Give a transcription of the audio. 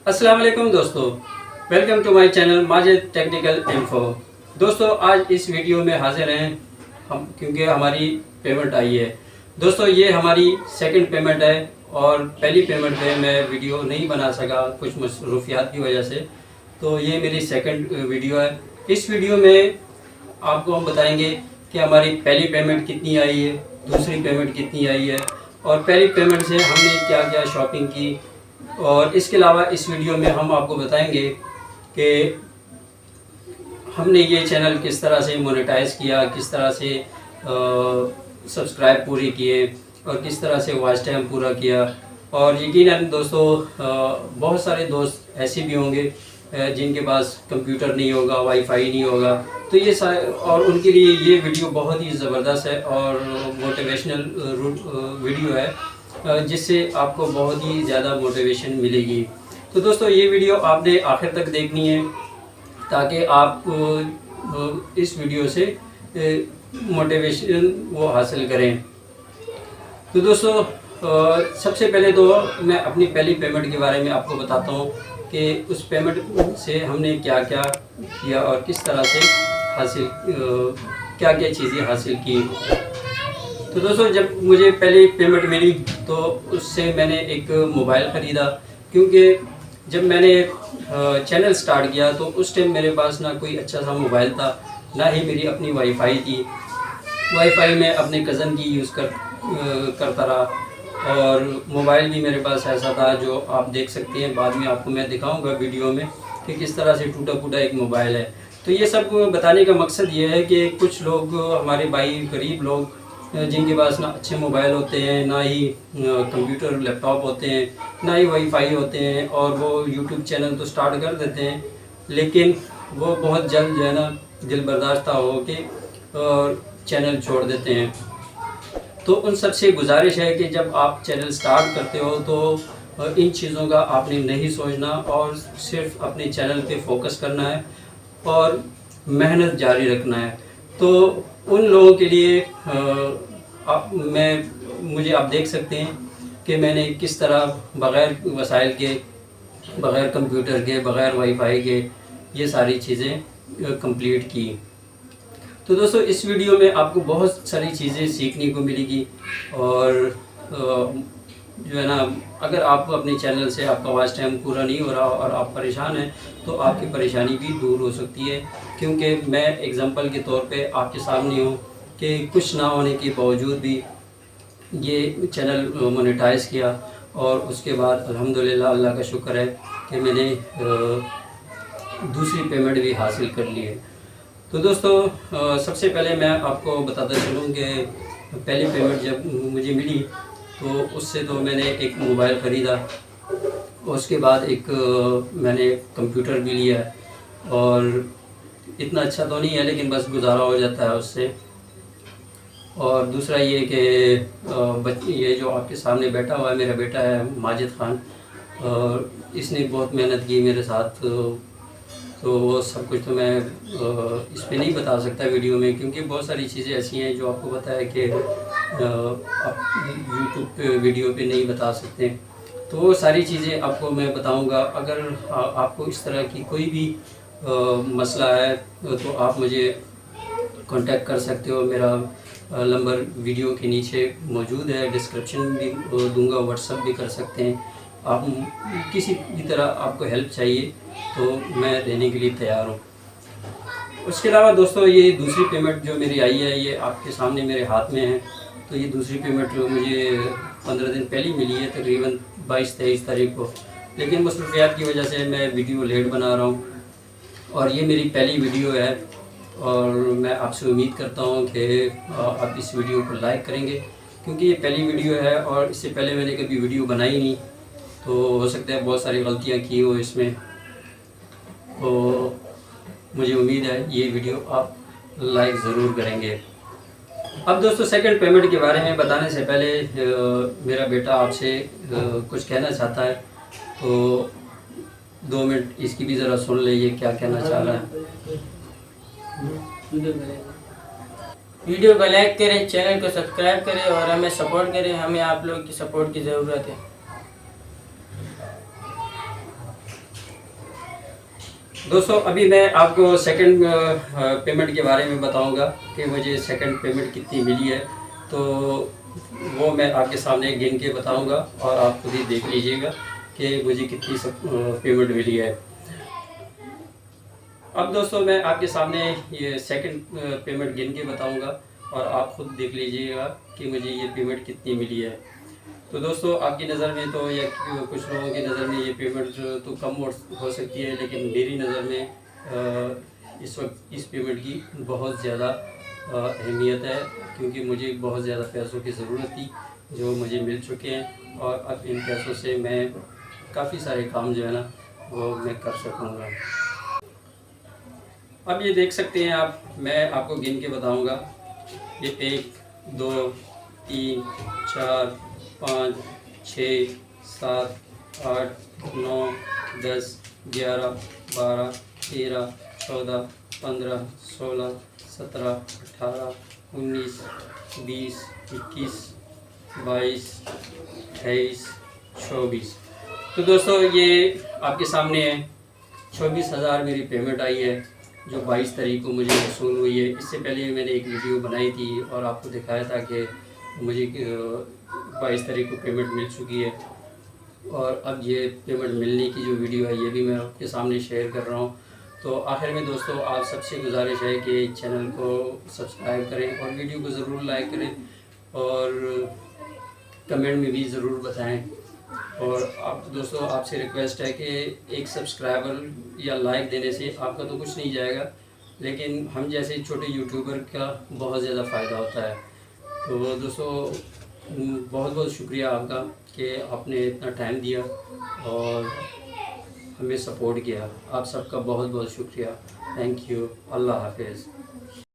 अस्सलाम वालेकुम दोस्तों, welcome to my channel Majid Technical Info. दोस्तों आज इस वीडियो में हाजिर हैं हम क्योंकि हमारी पेमेंट आई है। दोस्तों ये हमारी सेकंड पेमेंट है और पहली पेमेंट पे मैं वीडियो नहीं बना सका कुछ मसरूफियात की वजह से, तो ये मेरी सेकंड वीडियो है। इस वीडियो में आपको हम बताएंगे कि हमारी पहली पेमेंट कितनी आई है, दूसरी पेमेंट कितनी आई है और पहली पेमेंट से हमने क्या क्या शॉपिंग की। और इसके अलावा इस वीडियो में हम आपको बताएंगे कि हमने ये चैनल किस तरह से मोनेटाइज किया, किस तरह से सब्सक्राइब पूरे किए और किस तरह से वॉच टाइम पूरा किया। और यकीनन दोस्तों बहुत सारे दोस्त ऐसे भी होंगे जिनके पास कंप्यूटर नहीं होगा, वाईफाई नहीं होगा, तो ये और उनके लिए ये वीडियो बहुत ही ज़बरदस्त है और मोटिवेशनल वीडियो है जिससे आपको बहुत ही ज़्यादा मोटिवेशन मिलेगी। तो दोस्तों ये वीडियो आपने आखिर तक देखनी है ताकि आप इस वीडियो से मोटिवेशन वो हासिल करें। तो दोस्तों सबसे पहले तो मैं अपनी पहली पेमेंट के बारे में आपको बताता हूँ कि उस पेमेंट से हमने क्या क्या किया और किस तरह से हासिल क्या क्या चीज़ें हासिल की। तो दोस्तों जब मुझे पहली पेमेंट मिली तो उससे मैंने एक मोबाइल ख़रीदा, क्योंकि जब मैंने चैनल स्टार्ट किया तो उस टाइम मेरे पास ना कोई अच्छा सा मोबाइल था, ना ही मेरी अपनी वाईफाई थी। वाईफाई में अपने कज़न की यूज़ करता रहा और मोबाइल भी मेरे पास ऐसा था जो आप देख सकते हैं, बाद में आपको मैं दिखाऊंगा वीडियो में कि किस तरह से टूटा फूटा एक मोबाइल है। तो ये सब बताने का मकसद ये है कि कुछ लोग हमारे भाई गरीब लोग जिनके पास ना अच्छे मोबाइल होते हैं, ना ही कंप्यूटर लैपटॉप होते हैं, ना ही वाईफाई होते हैं, और वो यूट्यूब चैनल तो स्टार्ट कर देते हैं लेकिन वो बहुत जल्द जो है ना दिल बर्दाश्त हो के और चैनल छोड़ देते हैं। तो उन सब से गुजारिश है कि जब आप चैनल स्टार्ट करते हो तो इन चीज़ों का आपने नहीं सोचना और सिर्फ अपने चैनल पे फोकस करना है और मेहनत जारी रखना है। तो उन लोगों के लिए मुझे आप देख सकते हैं कि मैंने किस तरह बग़ैर वसाइल के, बग़ैर कंप्यूटर के, बग़ैर वाईफाई के ये सारी चीज़ें कंप्लीट की। तो दोस्तों इस वीडियो में आपको बहुत सारी चीज़ें सीखने को मिलेगी और जो है ना अगर आप अपने चैनल से आपका वॉच टाइम पूरा नहीं हो रहा और आप परेशान हैं तो आपकी परेशानी भी दूर हो सकती है, क्योंकि मैं एग्जांपल के तौर पे आपके सामने हूँ कि कुछ ना होने के बावजूद भी ये चैनल मोनेटाइज किया और उसके बाद अल्हम्दुलिल्लाह अल्लाह का शुक्र है कि मैंने दूसरी पेमेंट भी हासिल कर ली है। तो दोस्तों सबसे पहले मैं आपको बताता चलूँ कि पहली पेमेंट जब मुझे मिली तो उससे तो मैंने एक मोबाइल ख़रीदा, उसके बाद एक मैंने कंप्यूटर भी लिया और इतना अच्छा तो नहीं है लेकिन बस गुजारा हो जाता है उससे। और दूसरा ये कि ये जो आपके सामने बैठा हुआ है मेरा बेटा है माजिद ख़ान, और इसने बहुत मेहनत की मेरे साथ। तो वो सब कुछ तो मैं इस पे नहीं बता सकता वीडियो में, क्योंकि बहुत सारी चीज़ें ऐसी हैं जो आपको पता है कि आप यूट्यूब पे वीडियो पे नहीं बता सकते। तो वो सारी चीज़ें आपको मैं बताऊंगा। अगर आपको इस तरह की कोई भी मसला है तो आप मुझे कांटेक्ट कर सकते हो। मेरा नंबर वीडियो के नीचे मौजूद है, डिस्क्रिप्शन भी दूंगा, व्हाट्सअप भी कर सकते हैं। आप किसी भी तरह आपको हेल्प चाहिए तो मैं देने के लिए तैयार हूँ। उसके अलावा दोस्तों ये दूसरी पेमेंट जो मेरी आई है ये आपके सामने मेरे हाथ में है। तो ये दूसरी पेमेंट जो मुझे 15 दिन पहले मिली है, तकरीबन 22-23 तारीख को, लेकिन मसरूफियात की वजह से मैं वीडियो लेट बना रहा हूँ और ये मेरी पहली वीडियो है और मैं आपसे उम्मीद करता हूँ कि आप इस वीडियो को लाइक करेंगे, क्योंकि ये पहली वीडियो है और इससे पहले मैंने कभी वीडियो बनाई नहीं, तो हो सकता है बहुत सारी गलतियाँ की हो इसमें। तो मुझे उम्मीद है ये वीडियो आप लाइक ज़रूर करेंगे। अब दोस्तों सेकंड पेमेंट के बारे में बताने से पहले मेरा बेटा आपसे कुछ कहना चाहता है, तो 2 मिनट इसकी भी ज़रा सुन ले ये क्या कहना चाह रहा है। वीडियो को लाइक करें, चैनल को सब्सक्राइब करें और हमें सपोर्ट करें। हमें आप लोगों की सपोर्ट की ज़रूरत है। दोस्तों अभी मैं आपको सेकंड पेमेंट के बारे में बताऊंगा कि मुझे सेकंड पेमेंट कितनी मिली है। तो वो मैं आपके सामने गिन के बताऊंगा और आप खुद ही देख लीजिएगा कि मुझे कितनी पेमेंट मिली है। अब दोस्तों मैं आपके सामने ये सेकंड पेमेंट गिन के बताऊंगा और आप खुद देख लीजिएगा कि मुझे ये पेमेंट कितनी मिली है। तो दोस्तों आपकी नज़र में तो या कुछ लोगों की नज़र में ये पेमेंट तो कम हो सकती है, लेकिन मेरी नज़र में इस वक्त इस पेमेंट की बहुत ज़्यादा अहमियत है, क्योंकि मुझे बहुत ज़्यादा पैसों की ज़रूरत थी जो मुझे मिल चुके हैं और अब इन पैसों से मैं काफ़ी सारे काम जो है ना वो मैं कर सकूँगा। अब ये देख सकते हैं आप, मैं आपको गिन के बताऊँगा। ये 1 2 3 4 5 6 7 8 9 10 11 12 13 14 15 16 17 18 19 20 21 22 23 24। तो दोस्तों ये आपके सामने है, 24,000 मेरी पेमेंट आई है जो 22 तारीख को मुझे वसूल हुई है। इससे पहले मैंने एक वीडियो बनाई थी और आपको दिखाया था कि मुझे 22 तारीख को पेमेंट मिल चुकी है। और अब ये पेमेंट मिलने की जो वीडियो है ये भी मैं आपके सामने शेयर कर रहा हूँ। तो आखिर में दोस्तों आप सबसे गुजारिश है कि चैनल को सब्सक्राइब करें और वीडियो को ज़रूर लाइक करें और कमेंट में भी ज़रूर बताएं। और आप दोस्तों आपसे रिक्वेस्ट है कि एक सब्सक्राइबर या लाइक देने से आपका तो कुछ नहीं जाएगा, लेकिन हम जैसे छोटे यूट्यूबर का बहुत ज़्यादा फ़ायदा होता है। तो दोस्तों बहुत बहुत शुक्रिया आपका कि आपने इतना टाइम दिया और हमें सपोर्ट किया। आप सबका बहुत बहुत शुक्रिया। Thank you. अल्लाह हाफिज़।